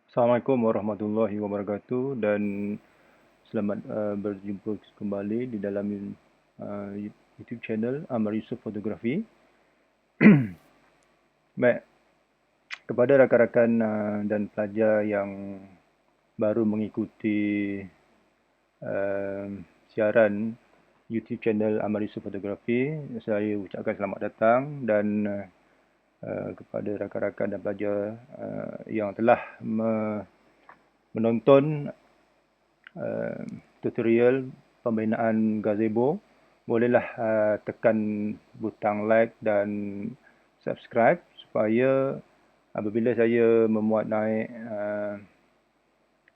Assalamualaikum warahmatullahi wabarakatuh dan selamat berjumpa kembali di dalam uh, YouTube channel Amar Yusof Fotografi. Baik, kepada rakan-rakan dan pelajar yang baru mengikuti uh, siaran YouTube channel Amar Yusof Fotografi, saya ucapkan selamat datang dan kepada rakan-rakan dan pelajar yang telah menonton uh, tutorial pembinaan gazebo, bolehlah tekan butang like dan subscribe supaya apabila saya memuat naik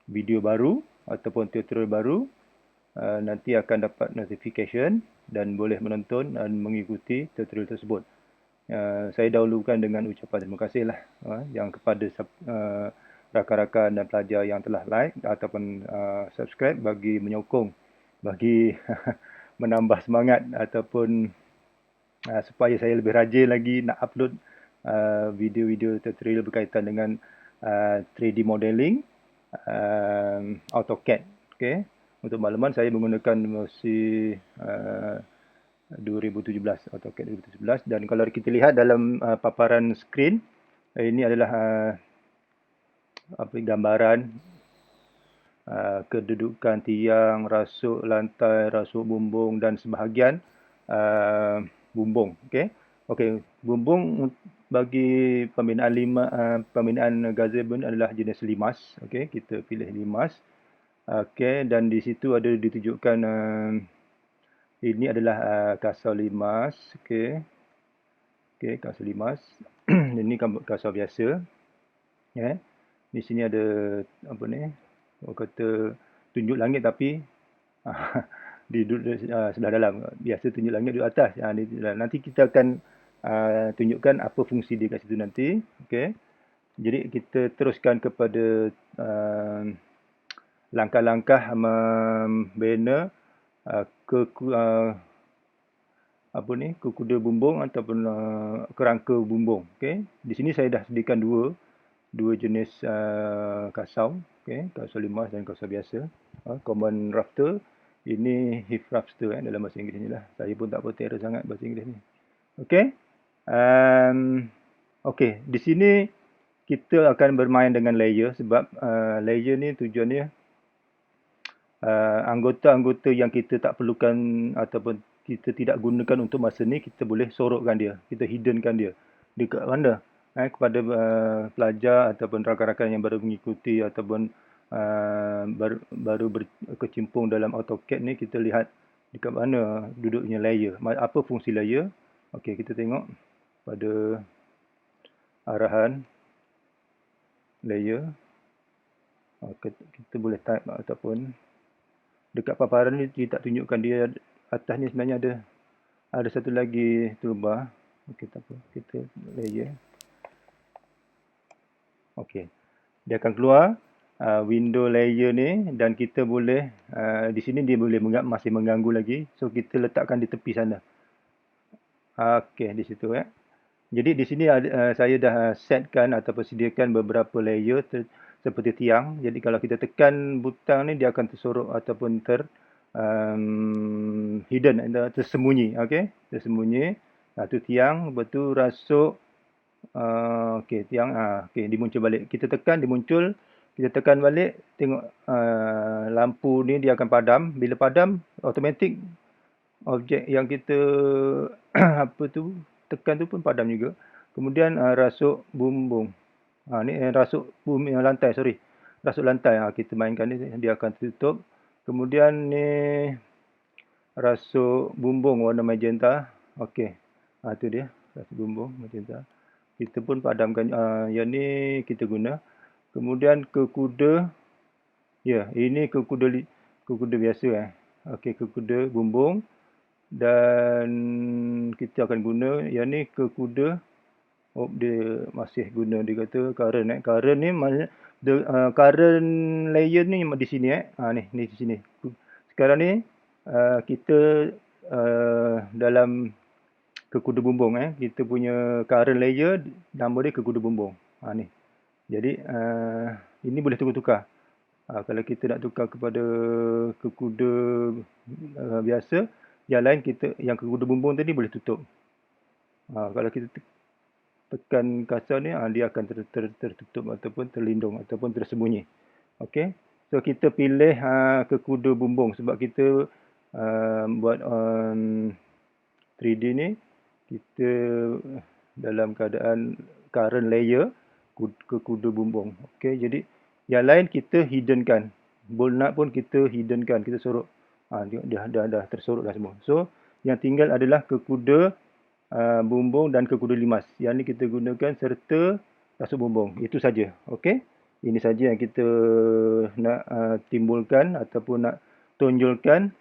video baru ataupun tutorial baru, nanti akan dapat notification dan boleh menonton dan mengikuti tutorial tersebut. Saya dahulukan dengan ucapan terima kasih lah yang kepada rakan-rakan dan pelajar yang telah like ataupun subscribe bagi menyokong, bagi menambah semangat ataupun supaya saya lebih rajin lagi nak upload video-video tutorial berkaitan dengan 3D modeling, AutoCAD. Okay. Untuk makluman saya menggunakan versi 2017, AutoCAD 2017, dan kalau kita lihat dalam paparan skrin, ini adalah gambaran kedudukan tiang, rasuk lantai, rasuk bumbung dan sebahagian bumbung. Okey. Okey, bumbung bagi pembinaan gazebo adalah jenis limas. Okey, kita pilih limas. Okey, dan di situ ada ditunjukkan ini adalah kasar limas. Okey. Okey, kasar limas. Ini kasar biasa. Ya. Di sini ada apa ni? Orang kata tunjuk langit tapi di sebelah dalam. Biasa tunjuk langit di atas. Nanti kita akan tunjukkan apa fungsi dia kat situ nanti. Okey. Jadi kita teruskan kepada langkah-langkah membina apa ni, kuda bumbung ataupun kerangka bumbung. Okey. Di sini saya dah sediakan dua jenis kasau. Okey, kasau limas dan kasau biasa. Common rafter. Ini hip rafter dalam bahasa Inggeris ni lah. Saya pun tak bertera sangat bahasa Inggeris ni. Okey. Okey, di sini kita akan bermain dengan layer sebab layer ni tujuannya anggota-anggota yang kita tak perlukan ataupun kita tidak gunakan untuk masa ni, kita boleh sorokkan dia, kita hiddenkan dia. Dekat mana? Kepada pelajar ataupun rakan-rakan yang baru mengikuti ataupun baru berkecimpung dalam AutoCAD ni, kita lihat dekat mana duduknya layer, apa fungsi layer. Okey, kita tengok pada arahan layer. Kita boleh type ataupun dekat paparan ni dia tak tunjukkan, dia atas ni sebenarnya ada satu lagi toolbar. Okey, tak apa, kita layer. Okey, dia akan keluar window layer ni dan kita boleh di sini dia boleh masih mengganggu lagi, so kita letakkan di tepi sana. Okey, di situ Jadi di sini saya dah setkan atau sediakan beberapa layer seperti tiang. Jadi kalau kita tekan butang ni, dia akan tersorok ataupun hidden, tersembunyi. Okey, tersembunyi. Tu tiang, lepas tu rasuk. Okey, tiang. Okey, dia muncul balik. Kita tekan, dia muncul. Kita tekan balik, tengok lampu ni dia akan padam. Bila padam, automatik objek yang kita apa tu tekan tu pun padam juga. Kemudian rasuk bumbung. Ni rasuk bumi lantai, sorry. Rasuk lantai. Kita mainkan ni, dia akan tutup. Kemudian ni rasuk bumbung warna magenta. Okey. Tu dia, rasuk bumbung magenta. Kita pun padamkan yang ni kita guna. Kemudian ke kuda. Ya, ini ke kuda biasa Okey, ke kuda bumbung. Dan kita akan guna yang ni ke kuda. Dia masih guna, dia kata current current ni current layer ni di sini ni di sini. Sekarang ni kita dalam ke kuda bumbung kita punya current layer, nama dia ke kuda bumbung. Ni. Jadi Ini boleh tukar-tukar. Kalau kita nak tukar kepada ke kuda biasa, yang lain yang ke kuda bumbung tadi boleh tutup. Kalau kita tekan kasar ni, dia akan tertutup ataupun terlindung ataupun tersembunyi. Okey. So kita pilih ke kuda bumbung sebab kita buat 3D ni kita dalam keadaan current layer ke kuda bumbung. Okey, jadi yang lain kita hiddenkan. Bolt nut pun kita hiddenkan, kita sorok. Dia dah tersorok dah semua. So yang tinggal adalah ke kuda bumbung dan ke kuda limas. Yang ni kita gunakan serta rasuk bumbung. Itu saja. Okey. Ini saja yang kita nak timbulkan ataupun nak tonjolkan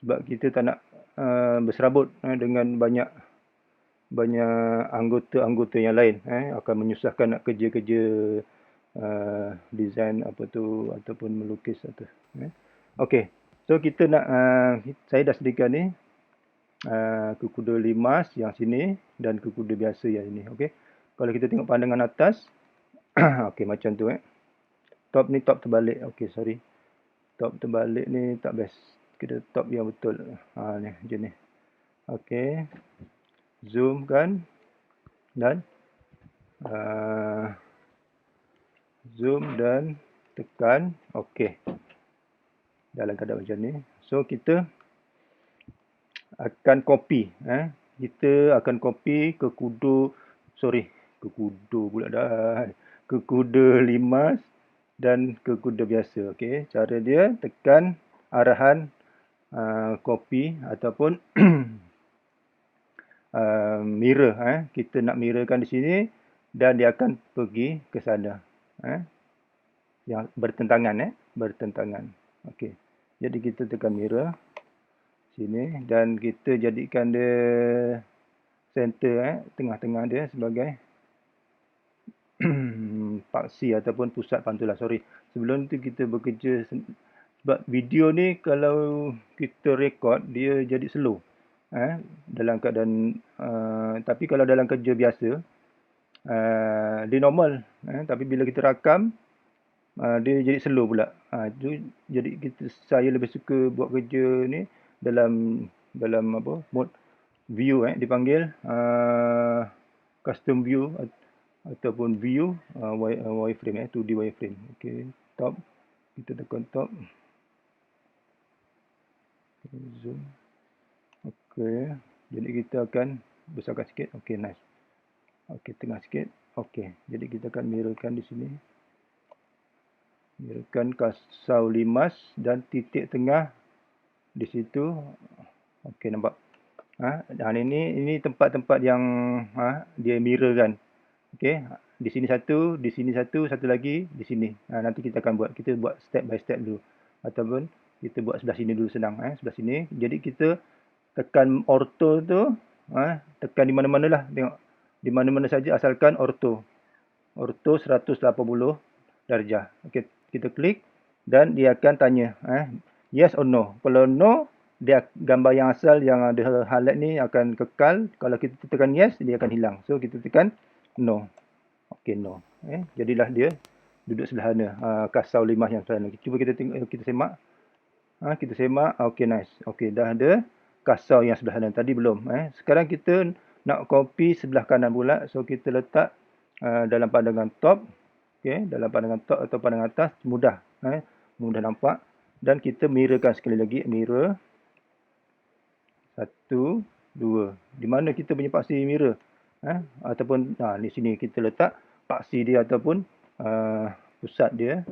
sebab kita tak nak berserabut dengan banyak anggota-anggota yang lain akan menyusahkan nak kerja-kerja design ataupun melukis atau okey. So kita nak saya dah sediakan ni ke kuda limas yang sini dan ke kuda biasa yang ini. Okey. Kalau kita tengok pandangan atas okey macam tu top ni top terbalik. Okey, sorry. Top terbalik ni tak best. Kita top yang betul. Ni macam ni. Okey. Zoom kan dan zoom dan tekan. Okey. Dalam keadaan macam ni. So kita akan copy. Kita akan copy ke kuda pula dah. Ke kuda limas dan ke kuda biasa. Okey. Cara dia tekan arahan copy ataupun mirror. Kita nak mirrorkan di sini dan dia akan pergi ke sana. Yang bertentangan. Bertentangan. Okey. Jadi kita tekan mirror sini dan kita jadikan dia center tengah-tengah dia sebagai paksi ataupun pusat pantulan. Sorry. Sebelum tu kita bekerja sebab video ni kalau kita rekod dia jadi slow. Dalam keadaan tapi kalau dalam kerja biasa dia normal tapi bila kita rakam dia jadi slow pula. Jadi saya lebih suka buat kerja ni dalam mode view dipanggil custom view ataupun view wireframe 2D wireframe. Okey, top kita tekan top. Zoom. Okey, jadi kita akan besarkan sikit. Okey, nice. Okey, tengah sikit. Okey, jadi kita akan mirrorkan di sini. Mirrorkan kasau limas dan titik tengah di situ. Okey, nampak. Ini tempat-tempat yang dia mirrorkan. Okey, di sini satu lagi di sini. Nanti kita akan kita buat step by step dulu ataupun kita buat sebelah sini dulu senang sebelah sini. Jadi kita tekan ortho tu tekan di mana-manalah, tengok di mana-mana saja asalkan ortho 180 darjah. Okey, kita klik dan dia akan tanya yes or no. Kalau no, dia gambar yang asal yang ada highlight ni akan kekal. Kalau kita tekan yes, dia akan hilang. So kita tekan no. Okey, no. Jadilah dia duduk sederhana kasau limas yang sederhana. Cuba kita tengok, kita semak. Kita semak. Okey, nice. Okey, dah ada kasau yang sederhana. Tadi belum. Sekarang kita nak copy sebelah kanan pula. So kita letak dalam pandangan top. Okey, dalam pandangan top atau pandangan atas mudah. Mudah nampak. Dan kita mirrorkan sekali lagi. Mirror. 1, 2. Di mana kita punya paksi mirror? Ataupun di sini kita letak paksi dia ataupun pusat dia.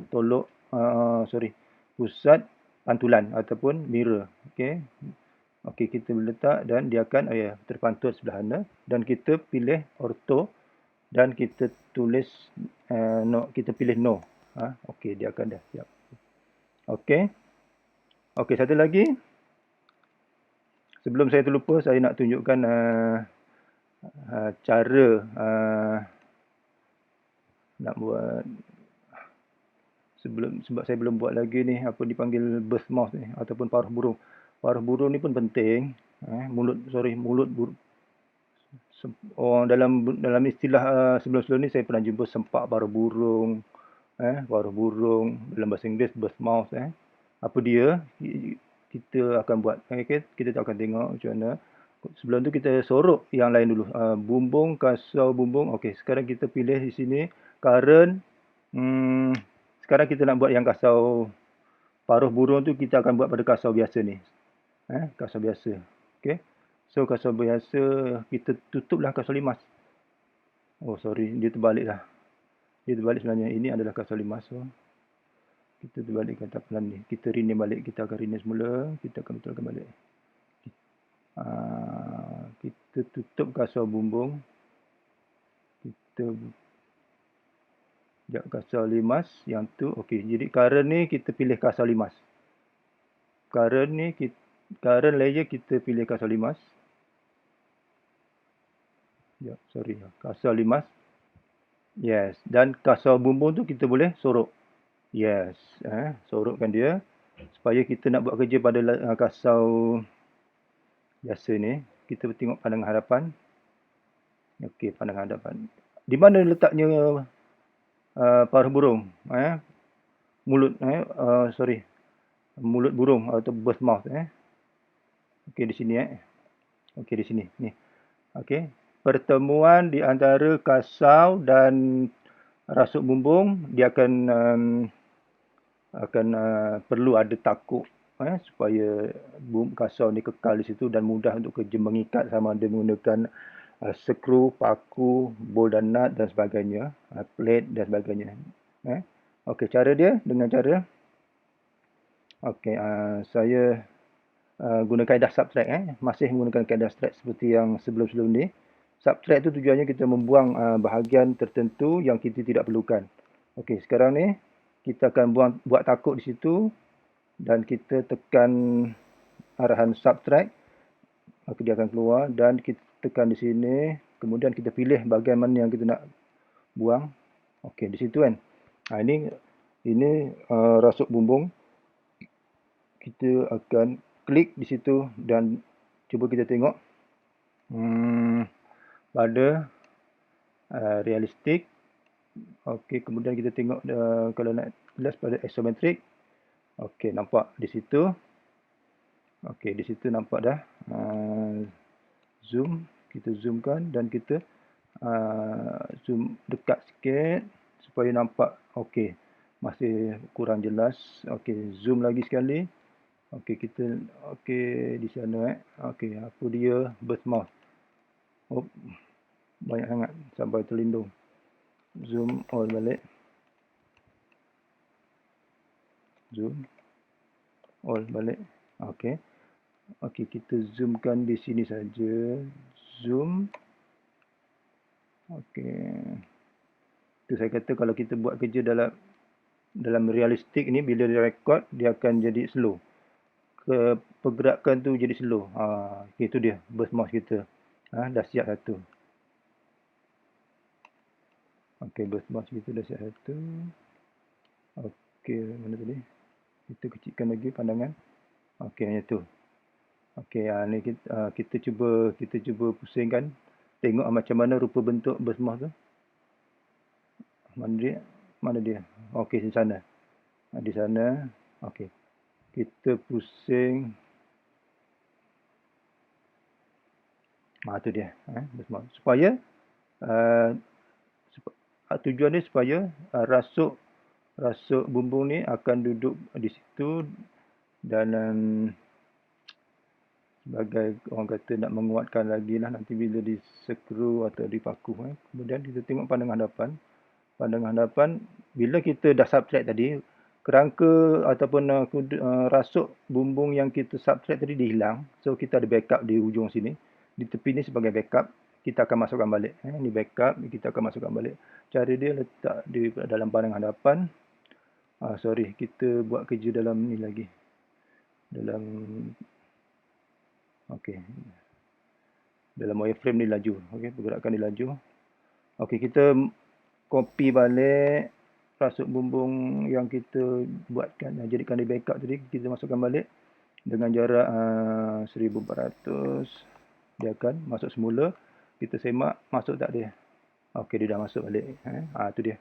Pusat pantulan ataupun mirror. Okey. Okey, kita letak dan dia akan terpantul sebelah sana dan kita pilih ortho dan kita tulis no, kita pilih no. Okey, dia akan dah siap. Okey. Okey, satu lagi. Sebelum saya terlupa, saya nak tunjukkan cara nak buat sebab saya belum buat lagi ni apa dipanggil birth mouth ni ataupun paruh burung. Paruh burung ni pun penting. Mulut burung. Dalam istilah sebelum-sebelum ni saya pernah jumpa sempak paruh burung. paruh burung, dalam bahasa Inggeris birthmark. Apa dia, kita akan buat. Okay? Kita akan tengok macam mana. Sebelum tu kita sorok yang lain dulu. Bumbung, kasau bumbung. Okey, sekarang kita pilih di sini current. Sekarang kita nak buat yang kasau paruh burung tu, kita akan buat pada kasau biasa ni. Kasau biasa. Okey. So kasau biasa kita tutuplah kasau limas. Oh sorry, dia terbalik lah. Dia terbalik sebenarnya. Ini adalah kasau limas. So kita terbalikkan tapilan ni. Kita rename balik. Kita akan rename semula. Kita akan betulkan balik. Kita tutup kasau bumbung. Kita kasau limas yang tu. Okey, jadi current ni kita pilih kasau limas. Current layer kita pilih kasau limas. Sorry, kasau limas. Yes, dan kasau bumbung tu kita boleh sorok. Yes, sorokkan dia supaya kita nak buat kerja pada kasau biasa ni. Kita tengok pandangan hadapan. Okey, pandangan hadapan. Di mana letaknya paruh burung? Mulut, mulut burung atau birthmark. Okey, di sini. Okey, di sini. Ni. Okey. Pertemuan di antara kasau dan rasuk bumbung, dia akan perlu ada takuk supaya kasau ni kekal di situ dan mudah untuk kerja mengikat, sama ada menggunakan skru, paku, bol dan nut dan sebagainya, plate dan sebagainya. Okey, cara dia dengan cara saya guna kaedah subtract. Masih menggunakan kaedah subtract seperti yang sebelum-sebelum ni. Subtract tu tujuannya kita membuang bahagian tertentu yang kita tidak perlukan. Okey, sekarang ni kita akan buat takuk di situ dan kita tekan arahan subtract. Maka dia akan keluar dan kita tekan di sini. Kemudian kita pilih bahagian mana yang kita nak buang. Okey, di situ kan. Ini rasuk bumbung. Kita akan klik di situ dan cuba kita tengok pada realistik. Okey, kemudian kita tengok kalau nak jelas pada isometric. Okey, nampak di situ. Okey, di situ nampak dah. Zoom, kita zoomkan dan kita zoom dekat sikit supaya nampak. Okey, masih kurang jelas. Okey, zoom lagi sekali. Okey, kita di sana. Okey, apa dia? Birthmark. Oh, banyak sangat sampai terlindung. Zoom all balik. Zoom all balik. Okey. Okey, kita zoomkan di sini saja. Zoom. Okey. Itu saya kata kalau kita buat kerja dalam realistik ni, bila dia record, dia akan jadi slow. Pergerakan tu jadi slow. Itu dia birthmark kita. Dah siap satu. Okey, birthmark kita dah siap satu. Okey, mana tadi? Kita kecilkan lagi pandangan. Okey, yang tu. Okey, ni kita cuba pusingkan. Tengok macam mana rupa bentuk birthmark tu. Mana dia? Okey, di sana. Di sana. Okey. Kita pusing. Tu dia. Birthmark. Supaya tujuan ni supaya rasuk bumbung ni akan duduk di situ dan sebagai orang kata nak menguatkan lagi lah nanti bila di skru atau dipaku. Kemudian kita tengok pandangan hadapan. Bila kita dah subtract tadi, kerangka ataupun rasuk bumbung yang kita subtract tadi dia hilang. So kita ada backup di ujung sini. Di tepi ni sebagai backup, kita akan masukkan balik. Ini backup, kita akan masukkan balik. Cara dia letak di dalam pandangan hadapan. Sorry, kita buat kerja dalam ni lagi. Dalam wireframe ni laju. Pergerakan ni laju. Kita copy balik rasuk bumbung yang kita buatkan, jadikan dia backup tadi. Kita masukkan balik dengan jarak 1400. Dia akan masuk semula. Kita semak, masuk tak dia? Dia dah masuk balik. Tu dia.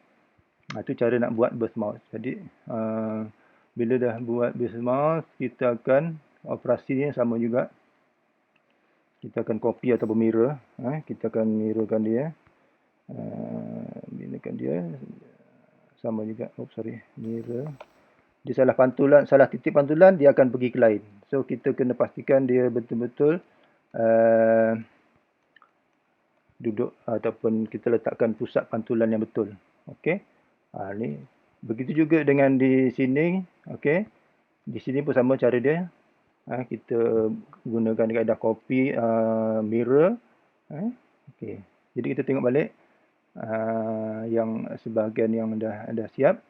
Itu cara nak buat burst mouse. Jadi bila dah buat burst mouse, kita akan operasinya sama juga. Kita akan copy ataupun mirror. Kita akan mirrorkan dia. Mirrorkan dia. Sama juga. Mirror. Dia salah titik pantulan, dia akan pergi ke lain. So, kita kena pastikan dia betul-betul duduk ataupun kita letakkan pusat pantulan yang betul. Okey. Ni. Begitu juga dengan di sini. Okey. Di sini pun sama cara dia. Kita gunakan kaedah copy mirror. Okey. Jadi kita tengok balik yang sebahagian yang dah siap.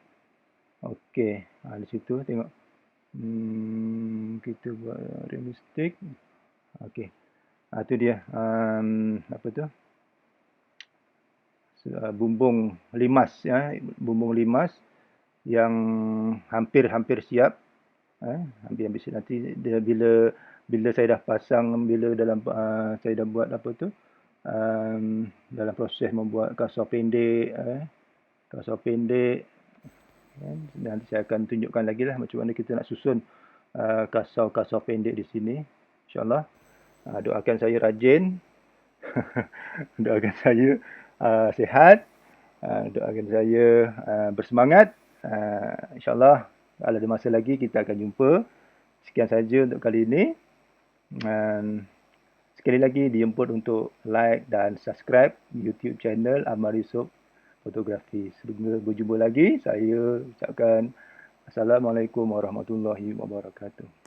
Okey. Di situ tengok. Kita buat realistic. Okey. Itu dia. Apa tu? Bumbung limas. Bumbung limas yang hampir siap. Hampir siap. Nanti bila saya dah pasang, bila dalam saya dah buat apa tu, dalam proses membuat kasar pendek, nanti saya akan tunjukkan lagi lah macam mana kita nak susun kasar pendek di sini, insyaAllah. Doakan saya rajin, doakan saya sihat, doakan saya bersemangat. InsyaAllah kalau ada masa lagi kita akan jumpa. Sekian saja untuk kali ini. Sekali lagi dijemput untuk like dan subscribe YouTube channel Ammar Yusof Fotografi. Sebelum berjumpa lagi, saya ucapkan Assalamualaikum warahmatullahi wabarakatuh.